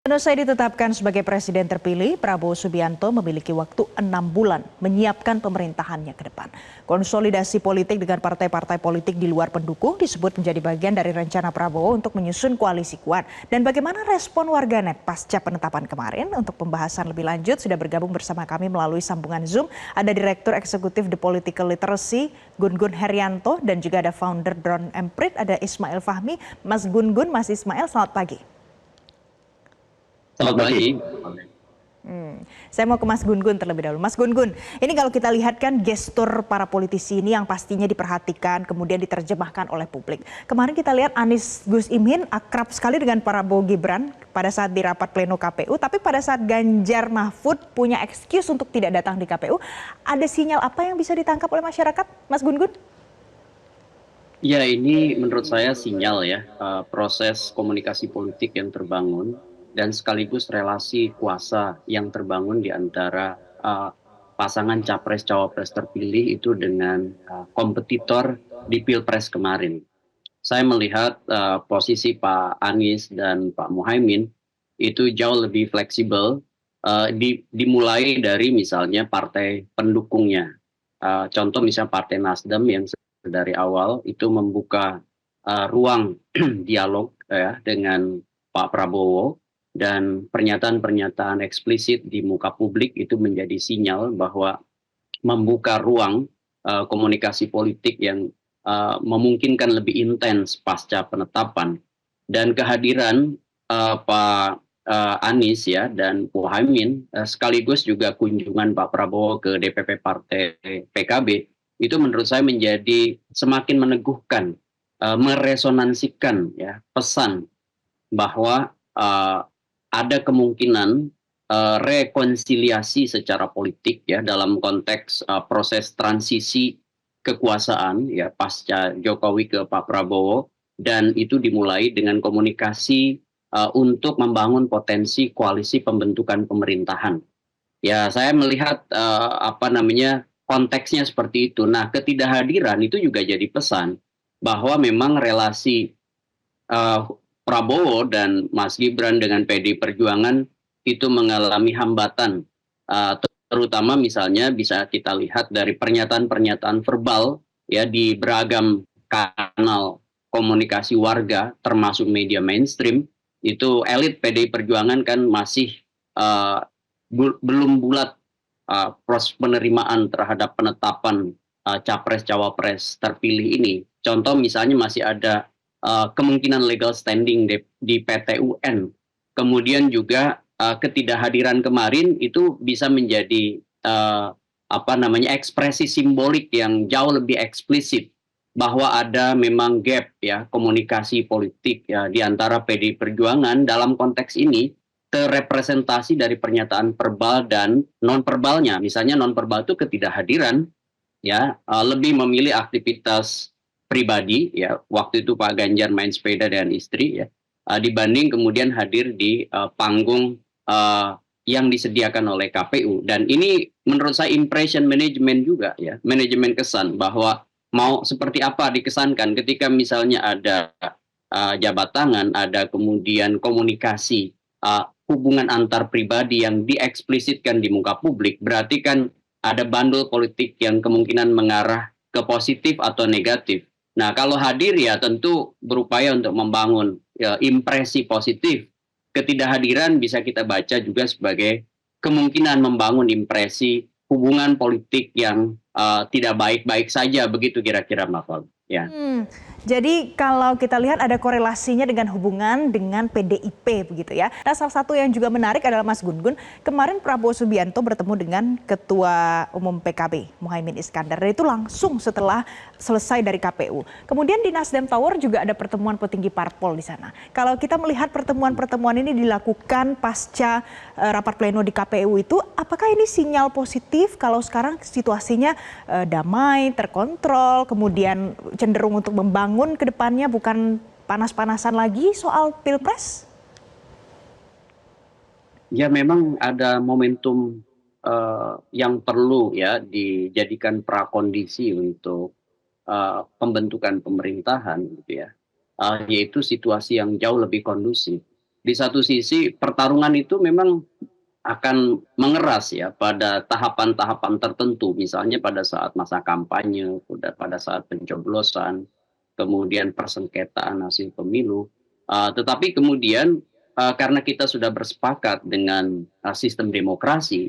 Selesai ditetapkan sebagai presiden terpilih, Prabowo Subianto memiliki waktu 6 bulan menyiapkan pemerintahannya ke depan. Konsolidasi politik dengan partai-partai politik di luar pendukung disebut menjadi bagian dari rencana Prabowo untuk menyusun koalisi kuat. Dan bagaimana respon warganet pasca penetapan kemarin? Untuk pembahasan lebih lanjut sudah bergabung bersama kami melalui sambungan Zoom. Ada Direktur Eksekutif The Political Literacy, Gun-Gun Herianto, dan juga ada founder Drone Emprit, ada Ismail Fahmi. Mas Gun-Gun, Mas Ismail, selamat pagi. Selamat pagi. Saya mau ke Mas Gun-Gun terlebih dahulu. Mas Gun-Gun, ini kalau kita lihat kan gestur para politisi ini yang pastinya diperhatikan, kemudian diterjemahkan oleh publik. Kemarin kita lihat Anies Gus Imin akrab sekali dengan Prabowo Gibran pada saat di rapat pleno KPU, tapi pada saat Ganjar Mahfud punya excuse untuk tidak datang di KPU, ada sinyal apa yang bisa ditangkap oleh masyarakat, Mas Gun-Gun? Ya, ini menurut saya sinyal ya, proses komunikasi politik yang terbangun dan sekaligus relasi kuasa yang terbangun di antara pasangan capres-cawapres terpilih itu dengan kompetitor di Pilpres kemarin. Saya melihat posisi Pak Anies dan Pak Muhaimin itu jauh lebih fleksibel, dimulai dari misalnya partai pendukungnya. Contoh misalnya Partai Nasdem yang dari awal itu membuka ruang dialog ya dengan Pak Prabowo, dan pernyataan-pernyataan eksplisit di muka publik itu menjadi sinyal bahwa membuka ruang komunikasi politik yang memungkinkan lebih intens pasca penetapan, dan kehadiran Pak Anies ya dan Muhaimin sekaligus juga kunjungan Pak Prabowo ke DPP Partai PKB itu menurut saya menjadi semakin meneguhkan, meresonansikan ya pesan bahwa ada kemungkinan rekonsiliasi secara politik ya dalam konteks proses transisi kekuasaan ya pasca Jokowi ke Pak Prabowo, dan itu dimulai dengan komunikasi untuk membangun potensi koalisi pembentukan pemerintahan. Ya, saya melihat konteksnya seperti itu. Nah, ketidakhadiran itu juga jadi pesan bahwa memang relasi uh, Prabowo dan Mas Gibran dengan PD Perjuangan itu mengalami hambatan, terutama misalnya bisa kita lihat dari pernyataan-pernyataan verbal ya di beragam kanal komunikasi warga termasuk media mainstream. Itu elit PD Perjuangan kan masih uh, belum bulat proses penerimaan terhadap penetapan capres-cawapres terpilih ini. Contoh misalnya masih ada kemungkinan legal standing di PT UN. Kemudian juga ketidakhadiran kemarin itu bisa menjadi ekspresi simbolik yang jauh lebih eksplisit bahwa ada memang gap ya komunikasi politik ya di antara PD Perjuangan dalam konteks ini terrepresentasi dari pernyataan verbal dan non verbalnya. Misalnya non verbal itu ketidakhadiran ya, lebih memilih aktivitas pribadi ya, waktu itu Pak Ganjar main sepeda dengan istri ya, dibanding kemudian hadir di panggung yang disediakan oleh KPU. Dan ini menurut saya impression management juga ya, manajemen kesan bahwa mau seperti apa dikesankan ketika misalnya ada jabat tangan, ada kemudian komunikasi hubungan antar pribadi yang dieksplisitkan di muka publik, berarti kan ada bandul politik yang kemungkinan mengarah ke positif atau negatif. Nah, kalau hadir ya tentu berupaya untuk membangun ya, impresi positif. Ketidakhadiran bisa kita baca juga sebagai kemungkinan membangun impresi hubungan politik yang tidak baik-baik saja, begitu kira-kira Mbak Fal. Ya. Jadi kalau kita lihat ada korelasinya dengan hubungan dengan PDIP begitu ya. Nah, salah satu yang juga menarik adalah Mas Gun-Gun, kemarin Prabowo Subianto bertemu dengan Ketua Umum PKB Muhaimin Iskandar, dan itu langsung setelah selesai dari KPU. Kemudian di Nasdem Tower juga ada pertemuan petinggi parpol di sana. Kalau kita melihat pertemuan-pertemuan ini dilakukan pasca rapat pleno di KPU itu, apakah ini sinyal positif kalau sekarang situasinya damai, terkontrol, kemudian cenderung untuk membangun ke depannya, bukan panas-panasan lagi soal Pilpres? Ya, memang ada momentum yang perlu ya dijadikan prakondisi untuk pembentukan pemerintahan gitu ya, yaitu situasi yang jauh lebih kondusif. Di satu sisi pertarungan itu memang akan mengeras ya pada tahapan-tahapan tertentu, misalnya pada saat masa kampanye, pada saat pencoblosan, kemudian persengketaan hasil pemilu. Tetapi kemudian karena kita sudah bersepakat dengan sistem demokrasi,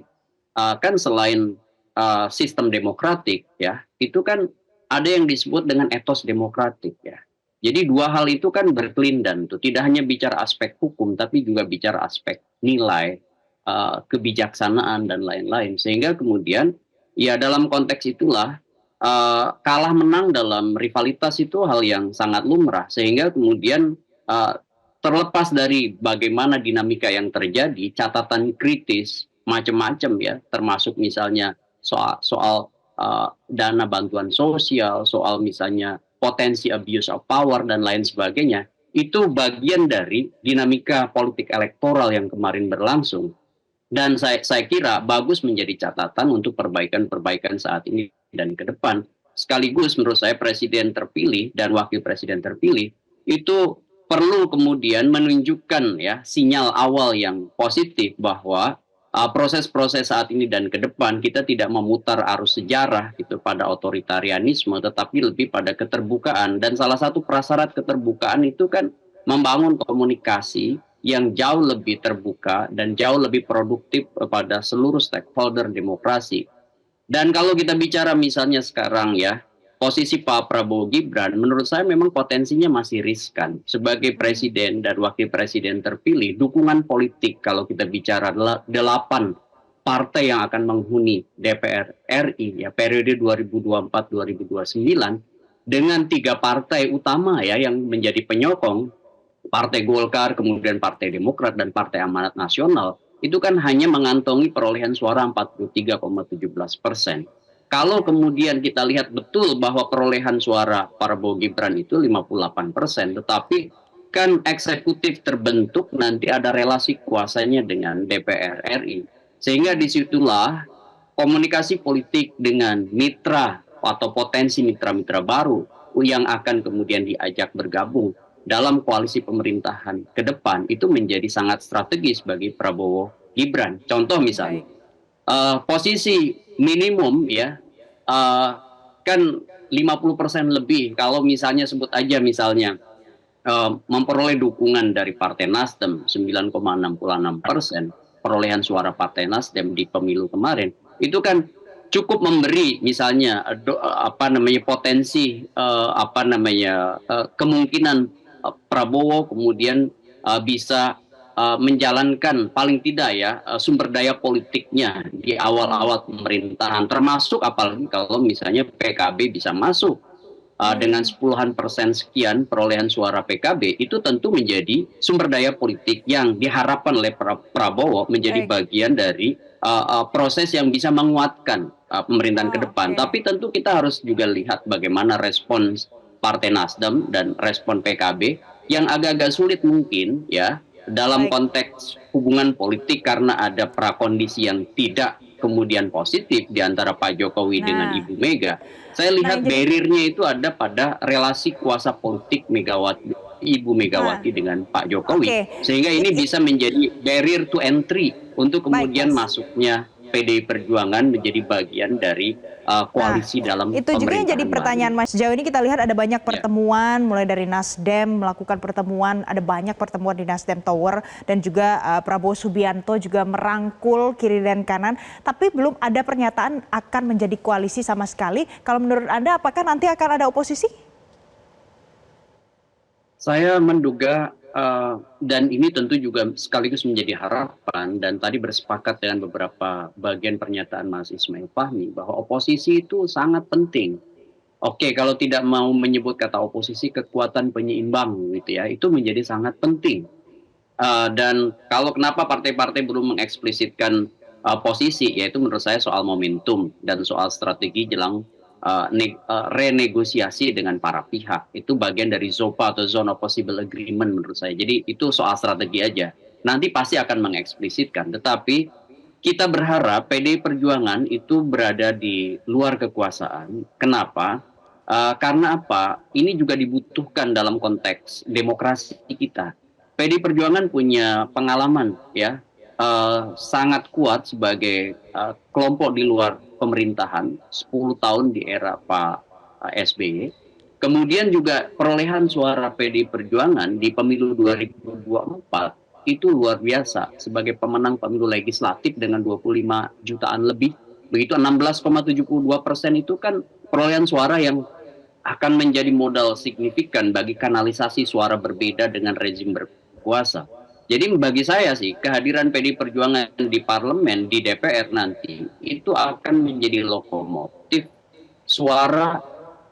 kan selain sistem demokratik ya, itu kan ada yang disebut dengan etos demokratik ya. Jadi dua hal itu kan berkelindan tuh, tidak hanya bicara aspek hukum tapi juga bicara aspek nilai, kebijaksanaan dan lain-lain. Sehingga kemudian ya dalam konteks itulah kalah menang dalam rivalitas itu hal yang sangat lumrah. Sehingga kemudian terlepas dari bagaimana dinamika yang terjadi, catatan kritis macam-macam ya, termasuk misalnya soal dana bantuan sosial, soal misalnya potensi abuse of power dan lain sebagainya, itu bagian dari dinamika politik elektoral yang kemarin berlangsung. Dan saya kira bagus menjadi catatan untuk perbaikan-perbaikan saat ini dan ke depan. Sekaligus menurut saya presiden terpilih dan wakil presiden terpilih itu perlu kemudian menunjukkan ya sinyal awal yang positif bahwa proses-proses saat ini dan ke depan kita tidak memutar arus sejarah gitu pada otoritarianisme, tetapi lebih pada keterbukaan. Dan salah satu prasyarat keterbukaan itu kan membangun komunikasi yang jauh lebih terbuka dan jauh lebih produktif pada seluruh stakeholder demokrasi. Dan kalau kita bicara misalnya sekarang ya, posisi Pak Prabowo Gibran, menurut saya memang potensinya masih riskan. Sebagai presiden dan wakil presiden terpilih, dukungan politik kalau kita bicara 8 partai yang akan menghuni DPR RI ya periode 2024-2029 dengan 3 partai utama ya yang menjadi penyokong, Partai Golkar, kemudian Partai Demokrat dan Partai Amanat Nasional, itu kan hanya mengantongi perolehan suara 43,17%. Kalau kemudian kita lihat betul bahwa perolehan suara Prabowo Gibran itu 58%, tetapi kan eksekutif terbentuk nanti ada relasi kuasanya dengan DPR RI. Sehingga disitulah komunikasi politik dengan mitra atau potensi mitra-mitra baru yang akan kemudian diajak bergabung dalam koalisi pemerintahan ke depan itu menjadi sangat strategis bagi Prabowo Gibran. Contoh misalnya, posisi minimum ya kan 50% lebih kalau misalnya sebut aja misalnya memperoleh dukungan dari Partai Nasdem 9,66%, perolehan suara Partai Nasdem di pemilu kemarin itu kan cukup memberi misalnya potensi kemungkinan Prabowo kemudian bisa menjalankan paling tidak ya sumber daya politiknya di awal-awal pemerintahan, termasuk apalagi kalau misalnya PKB bisa masuk dengan 10% sekian perolehan suara PKB, itu tentu menjadi sumber daya politik yang diharapkan oleh Prabowo menjadi bagian dari proses yang bisa menguatkan pemerintahan ke depan. Tapi tentu kita harus juga lihat bagaimana respons Partai Nasdem dan respon PKB yang agak-agak sulit mungkin ya dalam konteks hubungan politik karena ada prakondisi yang tidak kemudian positif di antara Pak Jokowi dengan Ibu Mega. Saya lihat barrier-nya itu ada pada relasi kuasa politik Ibu Megawati dengan Pak Jokowi. Sehingga ini bisa menjadi barrier to entry untuk kemudian masuknya PDI Perjuangan menjadi bagian dari koalisi dalam itu juga yang jadi pertanyaan Mas. Sejauh ini kita lihat ada banyak pertemuan, mulai dari Nasdem melakukan pertemuan, ada banyak pertemuan di Nasdem Tower, dan juga Prabowo Subianto juga merangkul kiri dan kanan, tapi belum ada pernyataan akan menjadi koalisi sama sekali. Kalau menurut Anda, apakah nanti akan ada oposisi? Saya menduga dan ini tentu juga sekaligus menjadi harapan dan tadi bersepakat dengan beberapa bagian pernyataan Mas Ismail Fahmi bahwa oposisi itu sangat penting. Oke, kalau tidak mau menyebut kata oposisi, kekuatan penyeimbang gitu ya, itu menjadi sangat penting. Dan kalau kenapa partai-partai belum mengeksplisitkan posisi, yaitu menurut saya soal momentum dan soal strategi jelang renegosiasi dengan para pihak. Itu bagian dari ZOPA atau Zone of Possible Agreement menurut saya. Jadi itu soal strategi aja. Nanti pasti akan mengeksplisitkan. Tetapi kita berharap PDI Perjuangan itu berada di luar kekuasaan. Kenapa? Karena apa? Ini juga dibutuhkan dalam konteks demokrasi kita. PD Perjuangan punya pengalaman ya sangat kuat sebagai kelompok di luar pemerintahan 10 tahun di era Pak SBY. Kemudian juga perolehan suara PD Perjuangan di pemilu 2024 itu luar biasa sebagai pemenang pemilu legislatif dengan 25 jutaan lebih. Begitu 16,72% itu kan perolehan suara yang akan menjadi modal signifikan bagi kanalisasi suara berbeda dengan rezim berkuasa. Jadi bagi saya sih kehadiran PD Perjuangan di parlemen, di DPR nanti itu akan menjadi lokomotif suara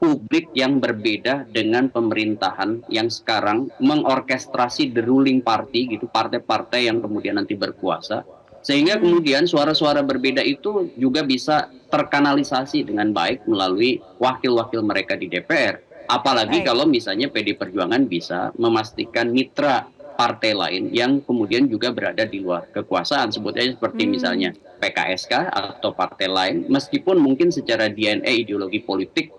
publik yang berbeda dengan pemerintahan yang sekarang mengorkestrasi the ruling party gitu, partai-partai yang kemudian nanti berkuasa, sehingga kemudian suara-suara berbeda itu juga bisa terkanalisasi dengan baik melalui wakil-wakil mereka di DPR. Apalagi kalau misalnya PD Perjuangan bisa memastikan mitra partai lain yang kemudian juga berada di luar kekuasaan, sebutnya seperti misalnya PKSK atau partai lain, meskipun mungkin secara DNA ideologi politik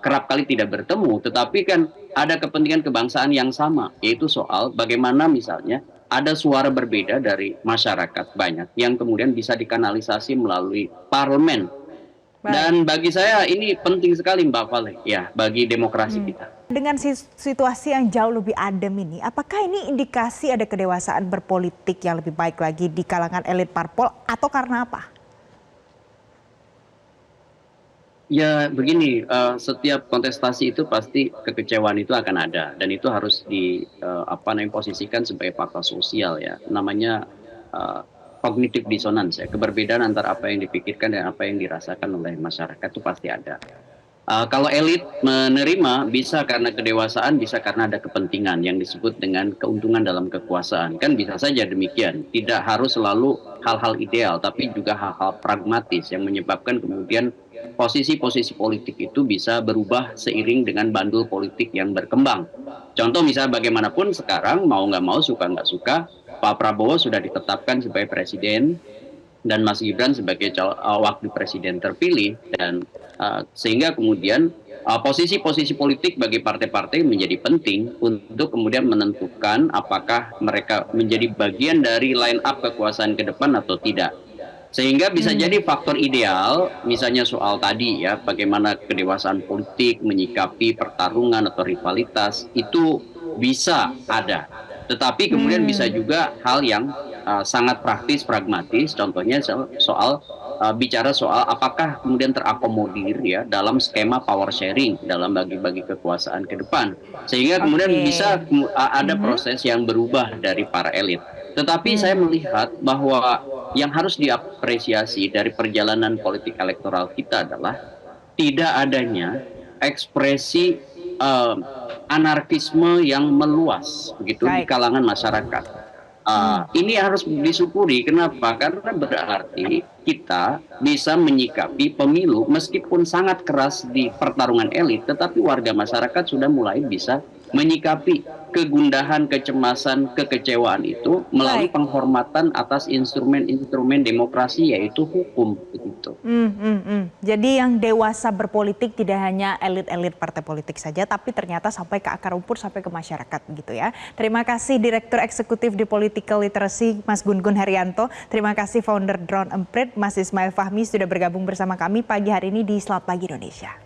kerap kali tidak bertemu, tetapi kan ada kepentingan kebangsaan yang sama, yaitu soal bagaimana misalnya ada suara berbeda dari masyarakat banyak yang kemudian bisa dikanalisasi melalui parlemen. Dan bagi saya ini penting sekali Mbak Vale, ya, bagi demokrasi kita. Dengan situasi yang jauh lebih adem ini, apakah ini indikasi ada kedewasaan berpolitik yang lebih baik lagi di kalangan elit parpol atau karena apa? Ya begini, setiap kontestasi itu pasti kekecewaan itu akan ada dan itu harus posisikan sebagai fakta sosial ya. Namanya cognitive dissonance ya, keberbedaan antara apa yang dipikirkan dan apa yang dirasakan oleh masyarakat itu pasti ada. Kalau elit menerima bisa karena kedewasaan, bisa karena ada kepentingan yang disebut dengan keuntungan dalam kekuasaan. Kan bisa saja demikian. Tidak harus selalu hal-hal ideal, tapi juga hal-hal pragmatis yang menyebabkan kemudian posisi-posisi politik itu bisa berubah seiring dengan bandul politik yang berkembang. Contoh misalnya bagaimanapun sekarang mau nggak mau, suka nggak suka, Pak Prabowo sudah ditetapkan sebagai presiden dan Mas Gibran sebagai wakil presiden terpilih, dan sehingga kemudian posisi-posisi politik bagi partai-partai menjadi penting untuk kemudian menentukan apakah mereka menjadi bagian dari line up kekuasaan ke depan atau tidak. Sehingga bisa jadi faktor ideal, misalnya soal tadi ya, bagaimana kedewasaan politik menyikapi pertarungan atau rivalitas, itu bisa ada. Tetapi kemudian bisa juga hal yang sangat praktis, pragmatis, contohnya soal bicara soal apakah kemudian terakomodir ya dalam skema power sharing dalam bagi-bagi kekuasaan ke depan. Sehingga kemudian bisa ada proses yang berubah dari para elit. Tetapi saya melihat bahwa yang harus diapresiasi dari perjalanan politik elektoral kita adalah tidak adanya ekspresi anarkisme yang meluas begitu di kalangan masyarakat. Ini harus disyukuri. Kenapa? Karena berarti kita bisa menyikapi pemilu meskipun sangat keras di pertarungan elit, tetapi warga masyarakat sudah mulai bisa menyikapi kegundahan, kecemasan, kekecewaan itu melalui penghormatan atas instrumen-instrumen demokrasi, yaitu hukum. Begitu. Jadi yang dewasa berpolitik tidak hanya elit-elit partai politik saja, tapi ternyata sampai ke akar rumput, sampai ke masyarakat gitu ya. Terima kasih Direktur Eksekutif di Political Literacy, Mas Gun-Gun Herianto. Terima kasih founder Drone Emprit, Mas Ismail Fahmi sudah bergabung bersama kami pagi hari ini di Selamat Pagi Indonesia.